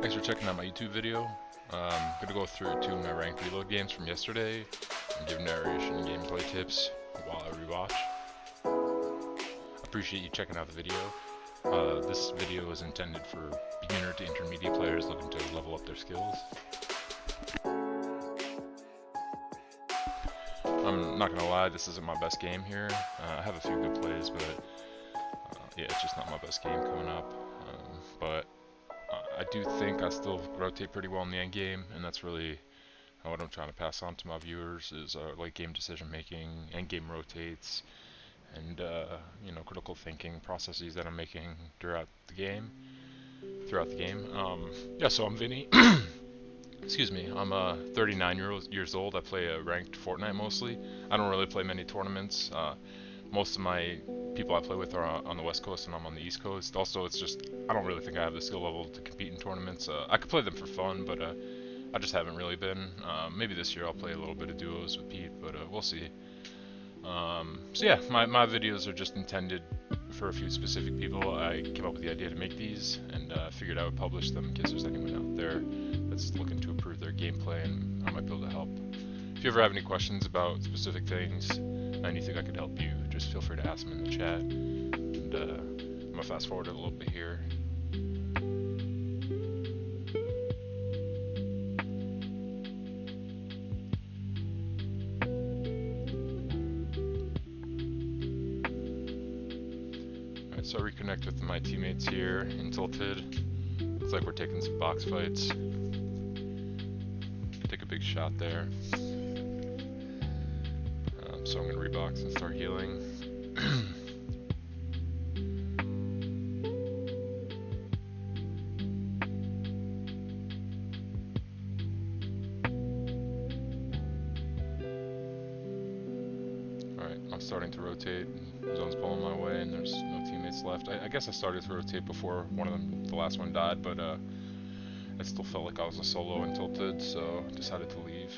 Thanks for checking out my YouTube video. I'm going to go through 2 of my ranked reload games from yesterday and give narration and gameplay tips while I rewatch. I appreciate you checking out the video. This video is intended for beginner to intermediate players looking to level up their skills. I'm not going to lie, this isn't my best game here. I have a few good plays, but yeah, it's just not my best game coming up. But I do think I still rotate pretty well in the end game, and that's really what I'm trying to pass on to my viewers is late game decision making, end game rotates, and you know, critical thinking processes that I'm making throughout the game. Yeah, so I'm Vinny. Excuse me. I'm 39 years old. I play ranked Fortnite mostly. I don't really play many tournaments. Most of my people I play with are on the West Coast and I'm on the East Coast. Also, it's just, I don't really think I have the skill level to compete in tournaments. I could play them for fun, but I just haven't really been. Maybe this year I'll play a little bit of duos with Pete, but we'll see. So yeah, my videos are just intended for a few specific people. I came up with the idea to make these, and figured I would publish them in case there's anyone out there that's looking to improve their gameplay, and I might be able to help. If you ever have any questions about specific things, anything I could help you, just feel free to ask them in the chat. And I'm gonna fast forward it a little bit here. Alright, so I reconnect with my teammates here in Tilted. Looks like we're taking some box fights. Take a big shot there. So I'm going to rebox and start healing. Alright, I'm starting to rotate. Zone's pulling my way and there's no teammates left. I guess I started to rotate before the last one died, but I still felt like I was a solo and Tilted, so decided to leave.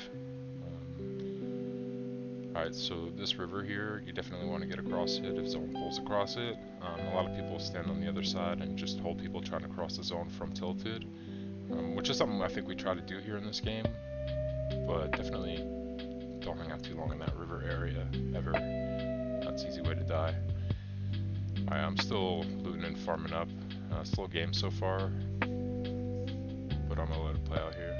Alright, so this river here, you definitely want to get across it if zone pulls across it. A lot of people stand on the other side and just hold people trying to cross the zone from Tilted, which is something I think we try to do here in this game, but definitely don't hang out too long in that river area, ever. That's an easy way to die. Alright, I'm still looting and farming up. Slow game so far, but I'm going to let it play out here.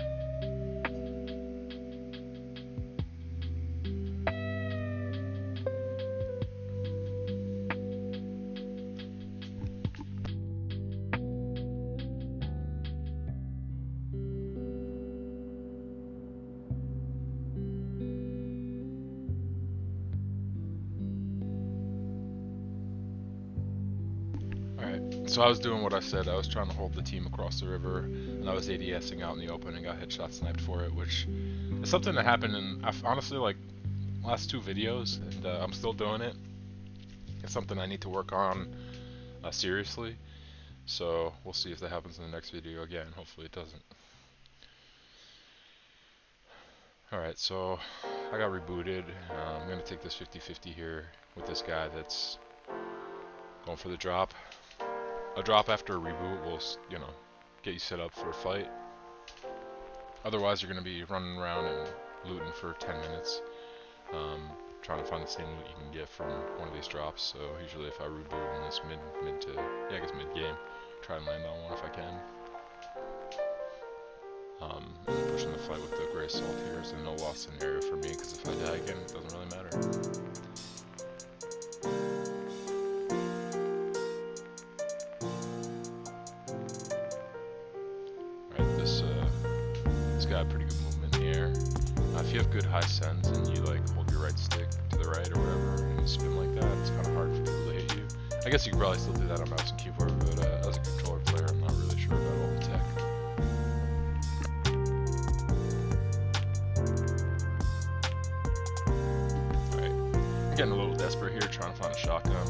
So I was doing what I said. I was trying to hold the team across the river, and I was ADSing out in the open and got headshot sniped for it, which is something that happened in, honestly, like, last 2 videos, and I'm still doing it. It's something I need to work on seriously, so we'll see if that happens in the next video again. Hopefully it doesn't. Alright, so I got rebooted. I'm going to take this 50-50 here with this guy that's going for the drop. A drop after a reboot will, you know, get you set up for a fight. Otherwise, you're going to be running around and looting for 10 minutes, trying to find the same loot you can get from one of these drops. So usually, if I reboot in this mid to mid game, try and land on one if I can. And pushing the fight with the gray salt here is a no loss scenario for me because if I die again, it doesn't really matter. Got pretty good movement in the air. If you have good high sense and you like hold your right stick to the right or whatever and you spin like that, it's kind of hard for people to hit you. I guess you could probably still do that on mouse and keyboard, but as a controller player, I'm not really sure about all the tech. Alright, I'm getting a little desperate here, trying to find a shotgun.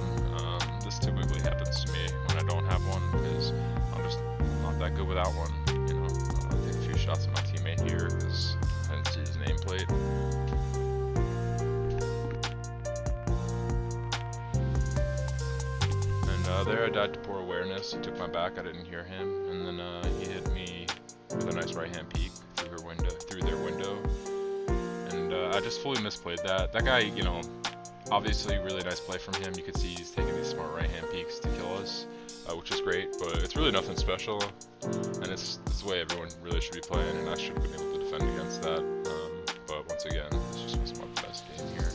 This typically happens to me when I don't have one because I'm just not that good without one. You know, I'll take a few shots at my teammate here because I didn't see his nameplate. And there I died to poor awareness. He took my back, I didn't hear him, and then he hit me with a nice right-hand peek through their window, and I just fully misplayed that. That guy, you know, obviously really nice play from him. You can see he's taking these smart right-hand peeks to kill us, which is great, but it's really nothing special, and it's the way everyone really should be playing, and I should have been able to defend against that. But once again, this just wasn't my best game here.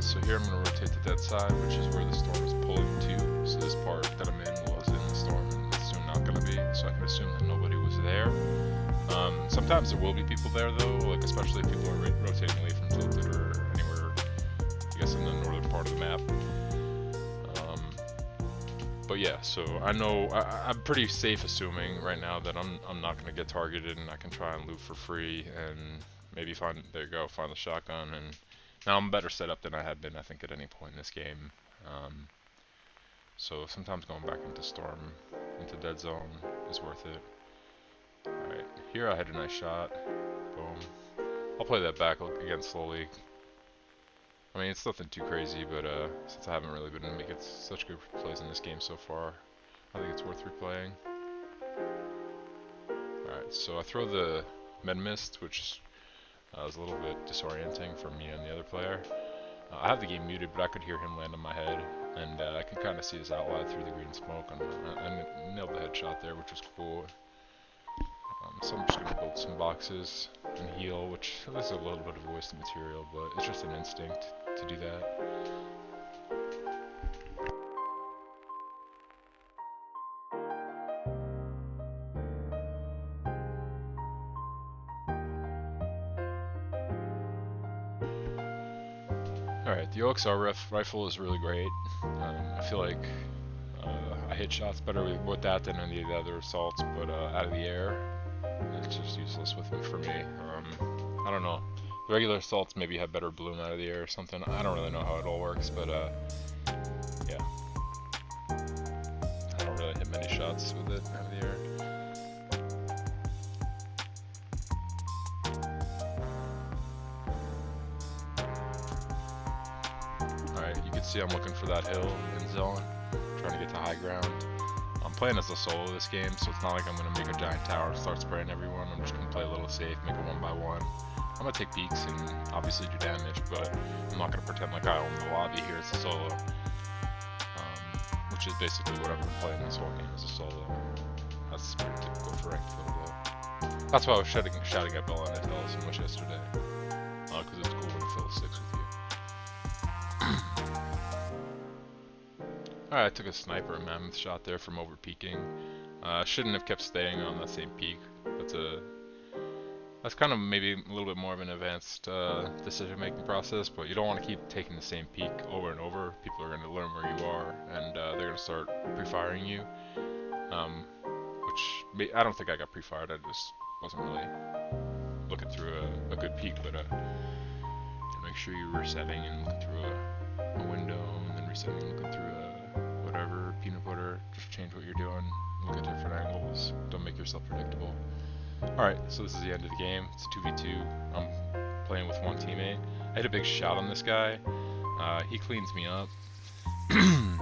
So here I'm going to rotate to that side, which is where the storm is pulling to. So this part that I'm in was in the storm, and it's soon not going to be. So I can assume that nobody was there. Sometimes there will be people there though, like especially if people are rotating away from Tilted or anywhere, I guess in the northern part of the map. But yeah, so I know I'm pretty safe assuming right now that I'm not going to get targeted, and I can try and loot for free and maybe find the shotgun, and now I'm better set up than I had been, I think, at any point in this game. So sometimes going back into storm, into dead zone is worth it. Alright, here I had a nice shot. Boom. I'll play that back again slowly. I mean, it's nothing too crazy, but since I haven't really been making such good plays in this game so far, I think it's worth replaying. Alright, so I throw the med mist, which was a little bit disorienting for me and the other player. I have the game muted, but I could hear him land on my head, and I could kind of see his outline through the green smoke, and I nailed the headshot there, which was cool. So I'm just going to build some boxes and heal, which this is a little bit of a waste of material, but it's just an instinct to do that. Alright, the OXR rifle is really great. I feel like I hit shots better with that than any of the other assaults, but out of the air, it's just useless for me. I don't know. The regular assaults maybe have better bloom out of the air or something. I don't really know how it all works, but yeah. I don't really hit many shots with it out of the air. You can see I'm looking for that hill in zone, trying to get to high ground. I'm playing as a solo this game, so it's not like I'm going to make a giant tower and start spraying everyone. I'm just going to play a little safe, make it one by one. I'm going to take peeks and obviously do damage, but I'm not going to pretend like I own the lobby here as a solo. Which is basically what I've been playing this whole game as a solo. That's pretty typical for ranked fill though. That's why I was shouting at Bella and Intel so much yesterday. Because it's cool when Phil sticks with you. Alright, I took a sniper and mammoth shot there from over peeking. Shouldn't have kept staying on that same peak. That's kind of maybe a little bit more of an advanced decision-making process, but you don't want to keep taking the same peak over and over. People are going to learn where you are, and they're going to start pre-firing you. Which I don't think I got pre-fired. I just wasn't really looking through a good peek, but make sure you're resetting and looking through a window, and then resetting and looking through whatever, peanut butter. Just change what you're doing, look at different angles, don't make yourself predictable. Alright, so this is the end of the game. It's a 2v2. I'm playing with one teammate. I hit a big shot on this guy. He cleans me up. And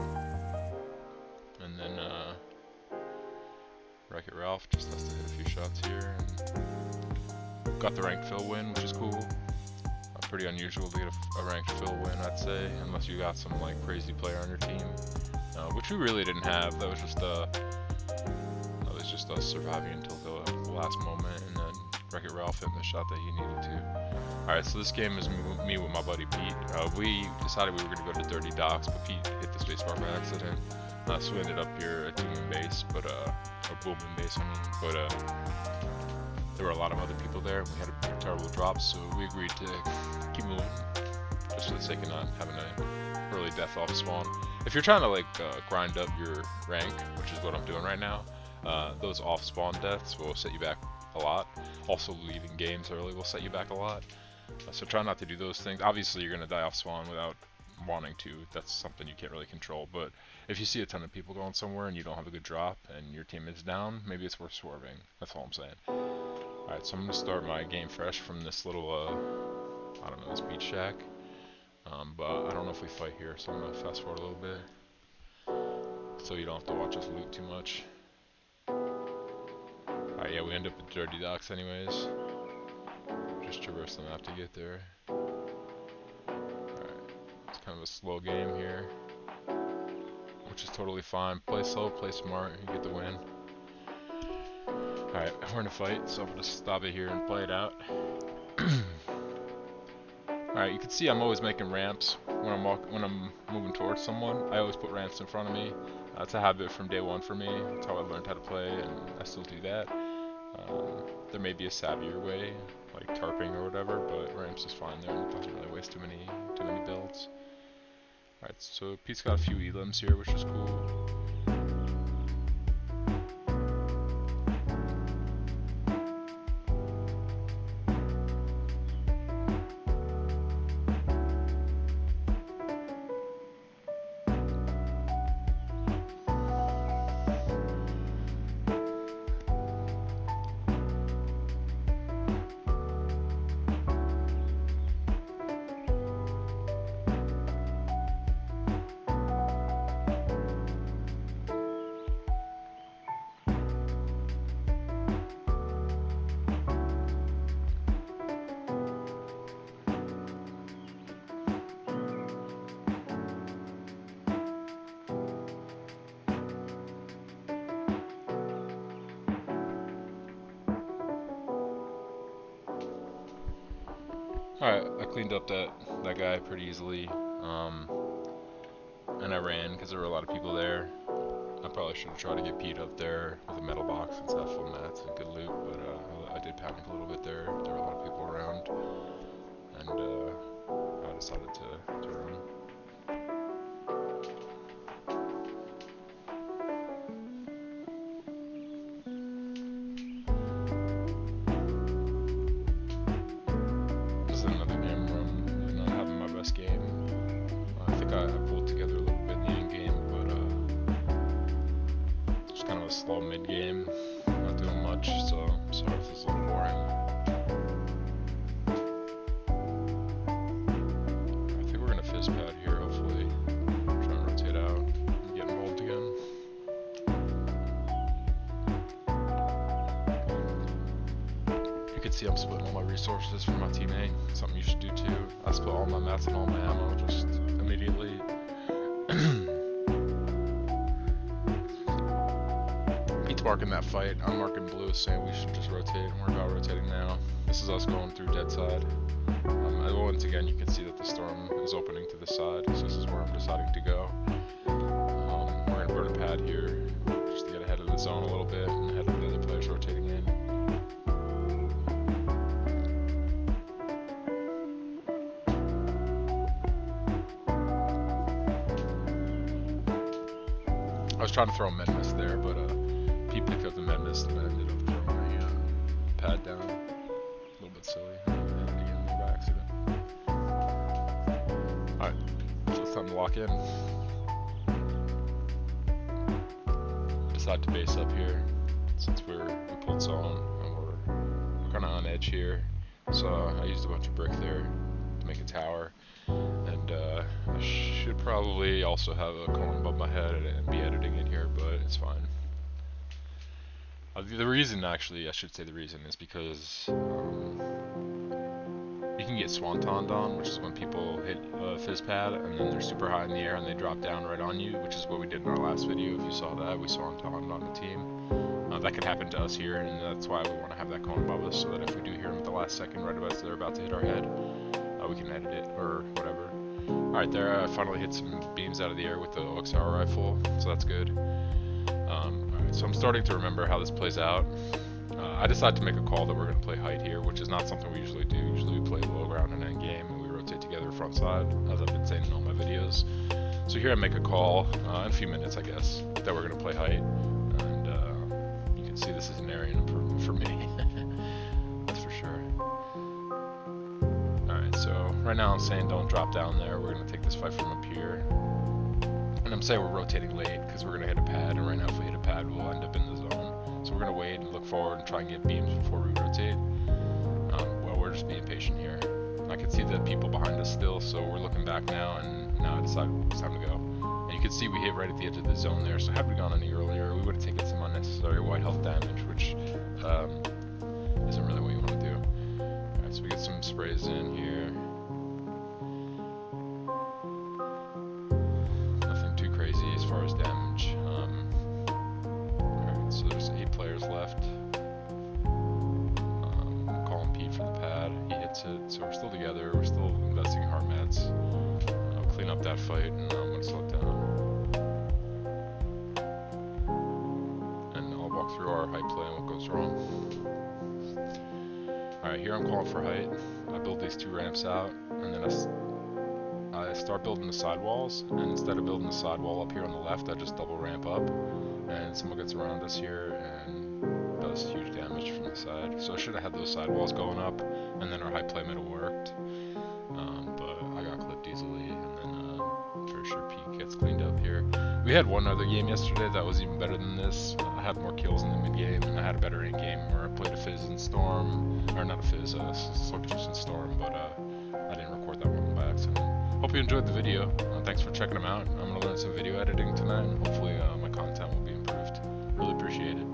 then Wreck-It Ralph just has to hit a few shots here. And got the ranked fill win, which is cool. Pretty unusual to get a ranked fill win, I'd say, unless you got some like crazy player on your team, which we really didn't have. That was just us surviving until the last moment, and then Wreck-It Ralph hitting the shot that he needed to. Alright, so this game is me with my buddy Pete. We decided we were going to go to Dirty Docks, but Pete hit the spacebar by accident, so we ended up here at Dooming Base, or Booming Base, I mean, but there were a lot of other people there, and we had a terrible drop, so we agreed to keep moving, just for the sake of not having an early death off spawn. If you're trying to like grind up your rank, which is what I'm doing right now, those off spawn deaths will set you back a lot. Also leaving games early will set you back a lot. So try not to do those things. Obviously you're going to die off spawn without wanting to. That's something you can't really control. But if you see a ton of people going somewhere and you don't have a good drop and your team is down, maybe it's worth swerving. That's all I'm saying. Alright, so I'm going to start my game fresh from this little, I don't know, this beach shack. But I don't know if we fight here, so I'm going to fast forward a little bit, so you don't have to watch us loot too much. Alright, yeah, we end up at Dirty Docks anyways. Just traverse the map to get there. Alright, it's kind of a slow game here, which is totally fine. Play slow, play smart, you get the win. Alright, we're in a fight, so I'm going to stop it here and play it out. Alright, you can see I'm always making ramps when I'm moving towards someone. I always put ramps in front of me. It's a habit from day one for me. That's how I learned how to play, and I still do that. There may be a savvier way, like tarping or whatever, but ramps is fine there, and it doesn't really waste too many builds. Alright, so Pete's got a few elims here, which is cool. Alright, I cleaned up that guy pretty easily, and I ran because there were a lot of people there. I probably should have tried to get Pete up there with a metal box instead of full mats and good loot, but I did panic a little bit there. There were a lot of people around, and I decided to run. Slow mid-game, not doing much, so sorry if this is a little boring. I think we're gonna fizz pad here, hopefully. Try and rotate out and get involved again. You can see I'm splitting all my resources for my teammate, something you should do too. I split all my mats and all my ammo just immediately. Marking that fight, I'm marking blue, saying we should just rotate, and we're about rotating now. This is us going through dead side. Once again, you can see that the storm is opening to the side, so this is where I'm deciding to go. We're going to burn a pad here, just to get ahead of the zone a little bit, and ahead of the other players rotating in. I was trying to throw a Medmus there, but he picked up the Medmus and I ended up throwing a pad down. A little bit silly. And again, by accident. Alright, so it's time to lock in. Decide to base up here since we pulled zone and we're kind of on edge here. So I used a bunch of brick there to make a tower. And I should probably also have a cone above my head and be editing it here, but it's fine. The reason, actually, I should say the reason, is because you can get swantoned on, which is when people hit a fizz pad and then they're super high in the air and they drop down right on you, which is what we did in our last video. If you saw that, we swantoned on the team. That could happen to us here, and that's why we want to have that cone above us, so that if we do hear them at the last second, right as they're about to hit our head, we can edit it or whatever. Alright, there I finally hit some beams out of the air with the OXR rifle, so that's good. So I'm starting to remember how this plays out. I decided to make a call that we're going to play height here, which is not something we usually do. Usually we play low ground and end game, and we rotate together front side, as I've been saying in all my videos. So here I make a call, in a few minutes I guess, that we're going to play height. And you can see this is an area improvement for me. That's for sure. Alright, so right now I'm saying don't drop down there. We're gonna take this fight from up here. And I'm saying we're rotating late because we're gonna hit a pad, and right now if we hit a pad, we'll end up in the zone. So we're gonna wait and look forward and try and get beams before we rotate. Well, we're just being patient here. I can see the people behind us still, so we're looking back now, and now it's time to go. And you can see we hit right at the edge of the zone there, so had we gone any earlier, we would have taken some unnecessary white health damage, which isn't really what you want to do. Alright, so we get some sprays in here. Nothing too crazy as far as damage. Alright, so there's 8 players left. I'm calling Pete from the pad. He hits it, so we're still together. We're still investing in heart meds. I'll clean up that fight, and I'm going to slow it down. And I'll walk through our height play and what goes wrong. Alright, here I'm calling for height. I build these 2 ramps out, and then I start building the sidewalls, and instead of building the sidewall up here on the left, I just double ramp up, and someone gets around us here and does huge damage from the side. So I should have had those sidewalls going up, and then our high play might have worked, but I got clipped easily, and then for sure Pete gets cleaned up here. We had one other game yesterday that was even better than this. I had more kills in the mid game, and I had a better end game where I played a Fizz and Storm, or not a Fizz, Sluggish and Storm, but I didn't record that one by accident. Hope you enjoyed the video. Thanks for checking them out. I'm going to learn some video editing tonight, and hopefully my content will be improved. Really appreciate it.